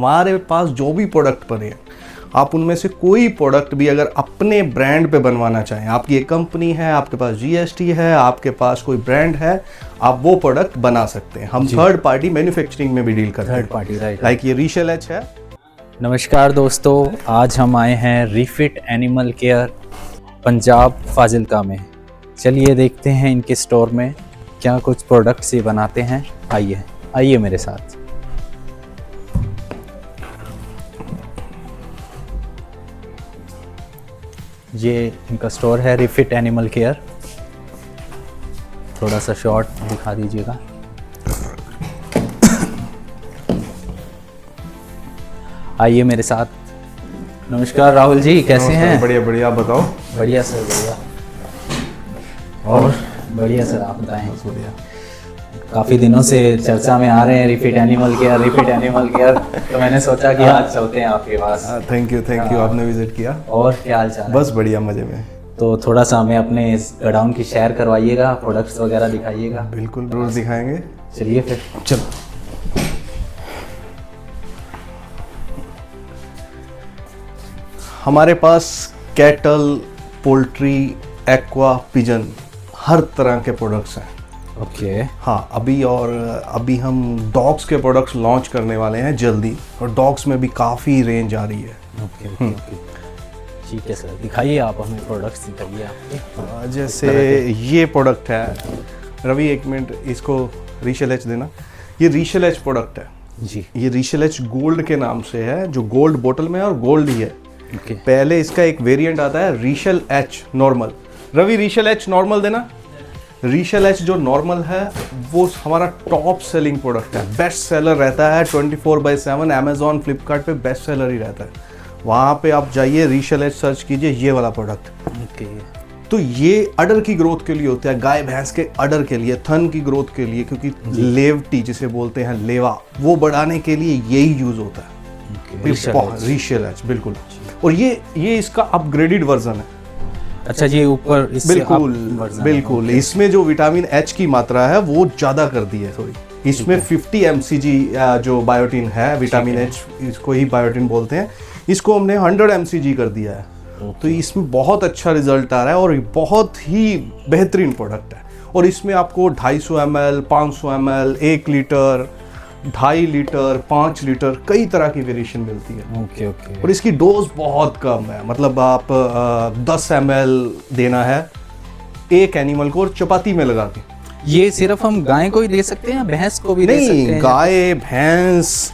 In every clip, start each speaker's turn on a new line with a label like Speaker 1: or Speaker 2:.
Speaker 1: हमारे पास जो भी प्रोडक्ट बने हैं, आप उनमें से कोई प्रोडक्ट भी अगर अपने ब्रांड पे बनवाना चाहें, आपकी एक कंपनी है, आपके पास जीएसटी है, आपके पास कोई ब्रांड है, आप वो प्रोडक्ट बना सकते हैं। हम थर्ड पार्टी मैन्युफैक्चरिंग में भी डील करते हैं।
Speaker 2: Third party, right.
Speaker 1: लाइक ये रीशेल एच है।
Speaker 2: नमस्कार दोस्तों, आज हम आए हैं refit animal care Punjab Fazilka में। चलिए देखते हैं इनके स्टोर में क्या कुछ प्रोडक्ट्स ये बनाते हैं। आइए मेरे साथ। ये इनका स्टोर है रिफिट एनिमल केयर। थोड़ा सा शॉर्ट दिखा दीजिएगा। आइए मेरे साथ। नमस्कार राहुल जी, कैसे हैं?
Speaker 1: बढ़िया बढ़िया, आप बताओ।
Speaker 2: बढ़िया सर, बढ़िया। और बढ़िया सर, आप बताएं।
Speaker 1: बढ़िया।
Speaker 2: काफ़ी दिनों से चर्चा में आ रहे हैं रिफिट एनिमल केयर, तो मैंने सोचा कि आज चलते हैं आपके पास।
Speaker 1: थैंक यू, आपने विजिट किया।
Speaker 2: और क्या हाल चाल है?
Speaker 1: बस बढ़िया, मजे में।
Speaker 2: तो थोड़ा सा हमें अपने इस गोडाउन की शेयर करवाइएगा, प्रोडक्ट्स वगैरह दिखाइएगा।
Speaker 1: बिल्कुल, जरूर दिखाएंगे।
Speaker 2: चलिए फिर।
Speaker 1: चल। हमारे पास कैटल, पोल्ट्री, एक्वा, पिजन, हर तरह के प्रोडक्ट्स हैं।
Speaker 2: ओके।
Speaker 1: हाँ, अभी हम डॉग्स के प्रोडक्ट्स लॉन्च करने वाले हैं जल्दी, और डॉग्स में भी काफ़ी रेंज आ रही है।
Speaker 2: ओके। ठीक है सर, दिखाइए आप हमें प्रोडक्ट्स, दिखाइए आपके।
Speaker 1: जैसे ये प्रोडक्ट है, रवि एक मिनट इसको रीशेल एच देना। ये रीशेल एच प्रोडक्ट है
Speaker 2: जी।
Speaker 1: ये रीशेल एच गोल्ड के नाम से है, जो गोल्ड बोतल में है और गोल्ड ही है।
Speaker 2: ओके।
Speaker 1: पहले इसका एक वेरिएंट आता है रीशेल एच नॉर्मल। रवि रीशेल एच नॉर्मल देना। रीशेल एच जो नॉर्मल है वो हमारा टॉप सेलिंग प्रोडक्ट है, बेस्ट सेलर रहता है 24/7। अमेजॉन, फ्लिपकार्ट पे बेस्ट सेलर ही रहता है। वहाँ पे आप जाइए, रीशेल एच सर्च कीजिए, ये वाला प्रोडक्ट।
Speaker 2: ओके।
Speaker 1: तो ये अडर की ग्रोथ के लिए होता है, गाय भैंस के अडर के लिए, थन की ग्रोथ के लिए, क्योंकि लेवटी जिसे बोलते हैं, लेवा, वो बढ़ाने के लिए यही यूज होता है। रीशेल एच, बिल्कुल। और ये इसका अपग्रेडेड वर्जन है।
Speaker 2: अच्छा जी, ऊपर
Speaker 1: बिल्कुल। इसमें जो विटामिन एच की मात्रा है वो ज़्यादा कर दी है थोड़ी। इसमें 50 mcg जो बायोटिन है, विटामिन एच, इसको ही बायोटिन बोलते हैं, इसको हमने 100 mcg कर दिया है। तो इसमें बहुत अच्छा रिजल्ट आ रहा है और बहुत ही बेहतरीन प्रोडक्ट है। और इसमें आपको 250 ml, 500 ml, 1 litre, 2.5 litre, 5 litre, कई तरह की वेरिएशन मिलती है।
Speaker 2: ओके।
Speaker 1: और इसकी डोज बहुत कम है, मतलब आप 10 ml देना है एक एनिमल को, और चपाती में लगा के।
Speaker 2: ये सिर्फ हम गाय को ही दे सकते हैं, भैंस को भी दे सकते हैं?
Speaker 1: नहीं, गाय, भैंस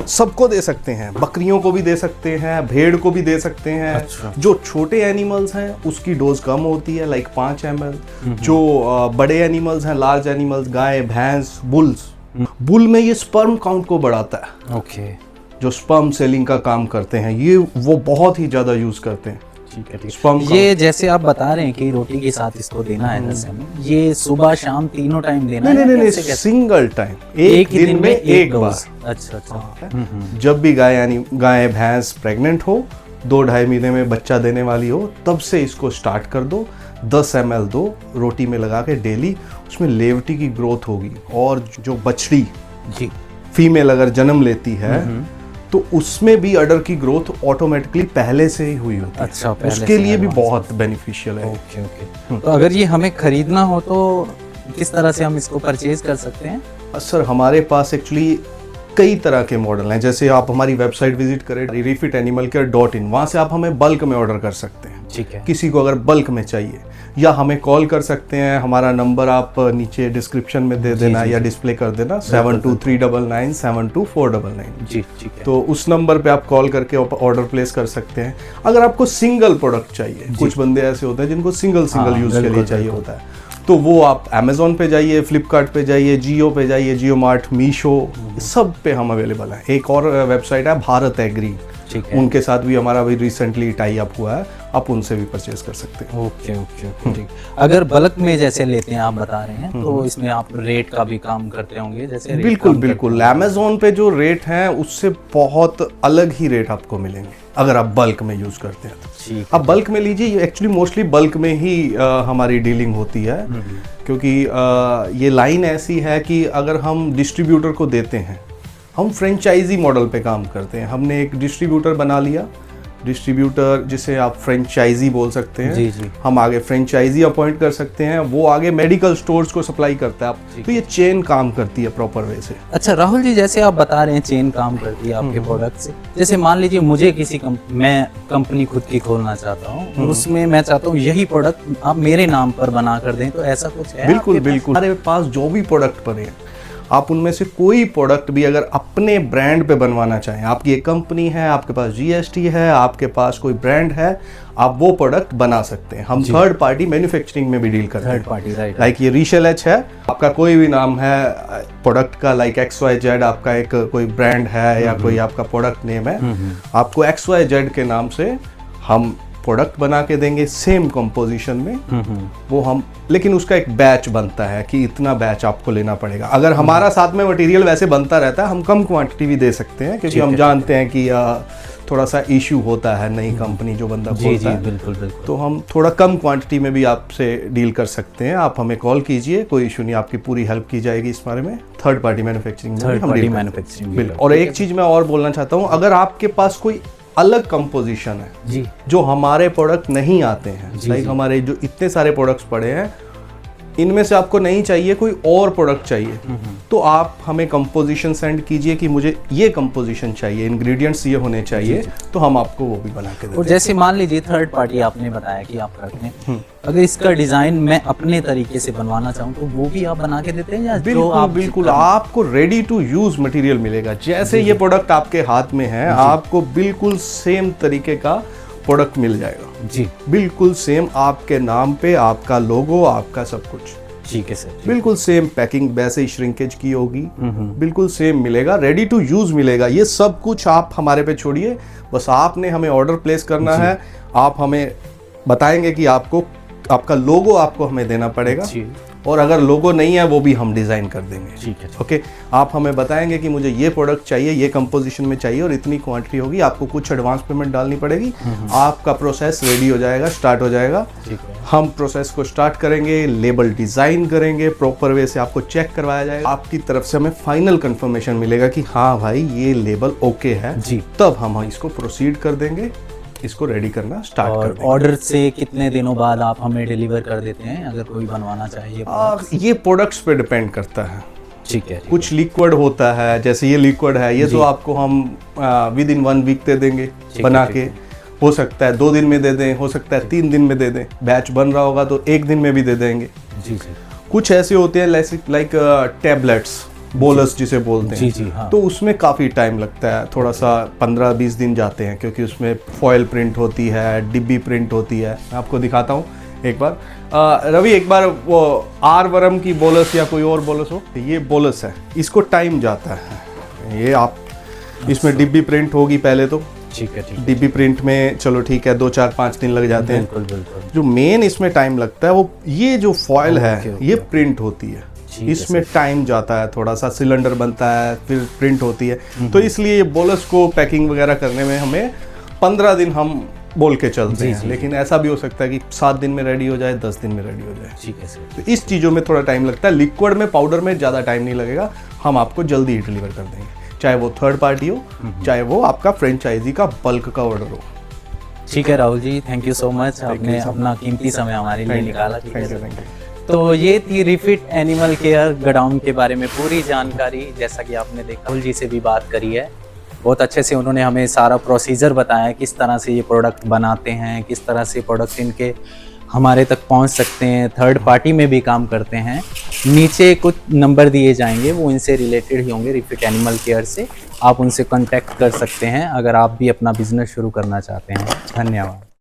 Speaker 1: सबको दे सकते हैं, बकरियों को भी दे सकते हैं, भेड़ को भी दे सकते हैं।
Speaker 2: अच्छा।
Speaker 1: जो छोटे एनिमल्स हैं उसकी डोज कम होती है, लाइक 5 ml। जो बड़े एनिमल्स हैं, लार्ज एनिमल्स, गाय, भैंस, बुल्स, बुल में ये स्पर्म काउंट को बढ़ाता है।
Speaker 2: ओके।
Speaker 1: जो स्पर्म सेलिंग का काम करते हैं, ये वो बहुत ही ज्यादा यूज करते हैं।
Speaker 2: ठीक है।
Speaker 1: स्पर्म
Speaker 2: ये जैसे आप बता रहे हैं कि रोटी के साथ इसको देना है 10 ml, ये सुबह शाम तीनों टाइम देना है?
Speaker 1: नहीं, सिंगल टाइम, एक दिन में एक बार।
Speaker 2: अच्छा।
Speaker 1: जब भी गाय भैंस प्रेग्नेंट हो, 2-2.5 महीने में बच्चा देने वाली हो, तब से इसको स्टार्ट कर दो। 10 ml दो, रोटी में लगा के डेली। उसमें लेवटी की ग्रोथ होगी, और जो बछड़ी
Speaker 2: जी
Speaker 1: फीमेल अगर जन्म लेती है तो उसमें भी अडर की ग्रोथ ऑटोमेटिकली पहले से ही हुई होती है।
Speaker 2: अच्छा,
Speaker 1: उसके लिए भी बहुत बेनिफिशियल है।
Speaker 2: ओके। तो अगर ये हमें खरीदना हो तो किस तरह से हम इसको परचेज कर सकते हैं?
Speaker 1: सर, हमारे पास एक्चुअली कई तरह के मॉडल हैं। जैसे आप हमारी वेबसाइट विजिट करें, refitanimalcare.in, वहाँ से आप हमें बल्क में ऑर्डर कर सकते हैं।
Speaker 2: ठीक है।
Speaker 1: किसी को अगर बल्क में चाहिए, या हमें कॉल कर सकते हैं। हमारा नंबर आप नीचे डिस्क्रिप्शन में दे देना, या डिस्प्ले कर देना, 7239972499।
Speaker 2: जी, ठीक है।
Speaker 1: तो उस नंबर पे आप कॉल करके ऑर्डर प्लेस कर सकते हैं। अगर आपको सिंगल प्रोडक्ट चाहिए, कुछ बंदे ऐसे होते हैं जिनको सिंगल यूज के लिए चाहिए होता है, तो वो आप अमेजोन पे जाइए, फ्लिपकार्ट पे जाइए, जियो पे जाइए, जियो मार्ट, मीशो, सब पे हम अवेलेबल हैं। एक और वेबसाइट है भारत एग्री,
Speaker 2: ठीक है।
Speaker 1: उनके साथ भी हमारा अभी रिसेंटली टाई अप हुआ है, आप उनसे भी परचेज कर सकते हैं।
Speaker 2: ओके। ठीक। अगर बल्क में जैसे लेते हैं, आप बता रहे हैं, तो इसमें आप रेट का भी काम करते होंगे? जैसे
Speaker 1: बिल्कुल। अमेजोन पे जो रेट हैं उससे बहुत अलग ही रेट आपको मिलेंगे अगर आप बल्क में यूज करते हैं तो। आप बल्क में लीजिए, एक्चुअली मोस्टली बल्क में ही हमारी डीलिंग होती है, क्योंकि ये लाइन ऐसी है कि अगर हम डिस्ट्रीब्यूटर को देते हैं हम फ्रेंचाइजी मॉडल पे काम करते हैं। हमने एक डिस्ट्रीब्यूटर बना लिया, डिस्ट्रीब्यूटर जिसे आप फ्रेंचाइजी बोल सकते हैं।
Speaker 2: जी जी।
Speaker 1: हम आगे फ्रेंचाइजी अपॉइंट कर सकते हैं, वो आगे मेडिकल स्टोर्स को सप्लाई करता है। तो ये चेन काम करती है प्रॉपर वे से।
Speaker 2: अच्छा राहुल जी, जैसे आप बता रहे हैं चेन काम करती है आपके प्रोडक्ट से, जैसे मान लीजिए मुझे मैं कंपनी खुद की खोलना चाहता हूँ, उसमें मैं चाहता हूँ यही प्रोडक्ट आप मेरे नाम पर बना कर दें, तो ऐसा कुछ है?
Speaker 1: बिल्कुल बिल्कुल। हमारे पास जो भी प्रोडक्ट बने हैं, आप उनमें से कोई प्रोडक्ट भी अगर अपने ब्रांड पे बनवाना चाहें, आपकी एक कंपनी है, आपके पास जीएसटी है, आपके पास कोई ब्रांड है, आप वो प्रोडक्ट बना सकते हैं। हम थर्ड पार्टी मैन्युफैक्चरिंग में भी डील करते हैं।
Speaker 2: Third party, right.
Speaker 1: लाइक ये रीशेल एच है, आपका कोई भी नाम है प्रोडक्ट का, लाइक XYZ आपका एक कोई ब्रांड है या कोई आपका प्रोडक्ट नेम है, आपको XYZ के नाम से हम प्रोडक्ट बना के देंगे सेम कंपोजिशन में। वो हम, लेकिन उसका एक बैच बनता है कि इतना बैच आपको लेना पड़ेगा। अगर हमारा साथ में मटेरियल वैसे बनता रहता है, हम कम क्वांटिटी भी दे सकते हैं, क्योंकि हम जानते हैं कि थोड़ा सा इशू होता है नई कंपनी जो बंदा खोलता है।
Speaker 2: बिल्कुल बिल्कुल।
Speaker 1: तो हम थोड़ा कम क्वांटिटी में भी आपसे डील कर सकते हैं। आप हमें कॉल कीजिए, कोई इशू नहीं, आपकी पूरी हेल्प की जाएगी इस बारे में। थर्ड पार्टी मैन्युफैक्चरिंग में हम डील करते हैं। बिल्कुल। और एक चीज़ मैं और बोलना चाहता हूँ, अगर आपके पास कोई अलग कंपोजिशन है
Speaker 2: जी,
Speaker 1: जो हमारे प्रोडक्ट नहीं आते हैं, लाइक हमारे जो इतने सारे प्रोडक्ट्स पड़े हैं, इनमें से आपको नहीं चाहिए, कोई और प्रोडक्ट चाहिए, तो आप हमें कंपोजिशन सेंड कीजिए कि मुझे ये कंपोजिशन चाहिए, इंग्रेडिएंट्स ये होने चाहिए, तो हम आपको वो भी बना के देते हैं।
Speaker 2: और जैसे मान लीजिए थर्ड पार्टी आपने बताया कि आप रखते हैं, अगर इसका डिजाइन मैं अपने तरीके से बनवाना चाहूँ तो वो भी आप बना के देते हैं, या जो आप?
Speaker 1: बिल्कुल, आपको रेडी टू यूज मटेरियल मिलेगा। जैसे ये प्रोडक्ट आपके हाथ में है, आपको बिल्कुल सेम तरीके का प्रोडक्ट मिल जाएगा
Speaker 2: जी,
Speaker 1: बिल्कुल सेम, आपके नाम पे, आपका लोगो, आपका सब कुछ।
Speaker 2: ठीक है सर।
Speaker 1: बिल्कुल सेम पैकिंग, वैसे ही श्रिंकेज की होगी, बिल्कुल सेम मिलेगा, रेडी टू यूज मिलेगा। ये सब कुछ आप हमारे पे छोड़िए, बस आपने हमें ऑर्डर प्लेस करना है। आप हमें बताएंगे कि आपको, आपका लोगो आपको हमें देना पड़ेगा, और अगर लोगो नहीं है वो भी हम डिज़ाइन कर देंगे।
Speaker 2: ठीक है।
Speaker 1: ओके, आप हमें बताएंगे कि मुझे ये प्रोडक्ट चाहिए, ये कंपोजिशन में चाहिए, और इतनी क्वांटिटी होगी, आपको कुछ एडवांस पेमेंट डालनी पड़ेगी, आपका प्रोसेस रेडी हो जाएगा, स्टार्ट हो जाएगा।
Speaker 2: ठीक है।
Speaker 1: हम प्रोसेस को स्टार्ट करेंगे, लेबल डिज़ाइन करेंगे, प्रॉपर वे से आपको चेक करवाया जाएगा, आपकी तरफ से हमें फाइनल कंफर्मेशन मिलेगा कि हाँ भाई ये लेबल ओके है जी, तब हम इसको प्रोसीड कर देंगे, इसको रेडी करना स्टार्ट कर देंगे।
Speaker 2: ऑर्डर से कितने दिनों बाद आप हमें डिलीवर कर देते हैं अगर कोई बनवाना चाहिए?
Speaker 1: ये प्रोडक्ट्स पे डिपेंड करता है।
Speaker 2: ठीक है।
Speaker 1: कुछ लिक्विड होता है, जैसे ये लिक्विड है, ये तो आपको हम विद इन 1 वीक दे देंगे बना के। हो सकता है 2 दिन में दे दें, हो सकता है 3 दिन में दे दें। बैच बन रहा होगा तो 1 दिन में भी दे देंगे।
Speaker 2: जी जी।
Speaker 1: कुछ ऐसे होते हैं लाइक टैबलेट्स, बोलस जिसे बोलते हैं,
Speaker 2: जी, हाँ।
Speaker 1: तो उसमें काफ़ी टाइम लगता है, थोड़ा सा 15-20 दिन जाते हैं, क्योंकि उसमें फॉयल प्रिंट होती है, डिब्बी प्रिंट होती है। मैं आपको दिखाता हूँ एक बार। रवि, एक बार वो आरवरम की बोलस या कोई और बोलस हो, ये बोलस है, इसको टाइम जाता है। ये आप इसमें डिब्बी प्रिंट होगी पहले तो,
Speaker 2: ठीक है। ठीक है।
Speaker 1: डिब्बी प्रिंट में चलो ठीक है 2-4-5 दिन लग जाते हैं।
Speaker 2: बिल्कुल बिल्कुल।
Speaker 1: जो मेन इसमें टाइम लगता है वो ये जो फॉयल है, ये प्रिंट होती है, इसमें टाइम जाता है थोड़ा सा, सिलेंडर बनता है, फिर प्रिंट होती है, तो इसलिए ये बोलस को पैकिंग वगैरह करने में हमें 15 दिन हम बोल के चलते हैं। लेकिन ऐसा भी हो सकता है कि 7 दिन में रेडी हो जाए, 10 दिन में रेडी हो जाए।
Speaker 2: ठीक है सर।
Speaker 1: तो इस चीज़ों में थोड़ा टाइम लगता है। लिक्विड में, पाउडर में ज़्यादा टाइम नहीं लगेगा, हम आपको जल्दी ही डिलीवर कर देंगे, चाहे वो थर्ड पार्टी हो, चाहे वो आपका फ्रेंचाइजी का बल्क का ऑर्डर हो।
Speaker 2: ठीक है Rahul ji, thank you so much, आपने अपना कीमती समय हमारे लिए निकाला।
Speaker 1: Thank you.
Speaker 2: तो ये थी रिफिट एनिमल केयर गोडाउन के बारे में पूरी जानकारी। जैसा कि आपने देखा, राहुल जी से भी बात करी है, बहुत अच्छे से उन्होंने हमें सारा प्रोसीजर बताया, किस तरह से ये प्रोडक्ट बनाते हैं, किस तरह से प्रोडक्ट इनके हमारे तक पहुंच सकते हैं। थर्ड पार्टी में भी काम करते हैं। नीचे कुछ नंबर दिए जाएंगे, वो इनसे रिलेटेड ही होंगे, रिफिट एनिमल केयर से। आप उनसे कांटेक्ट कर सकते हैं अगर आप भी अपना बिजनेस शुरू करना चाहते हैं। धन्यवाद।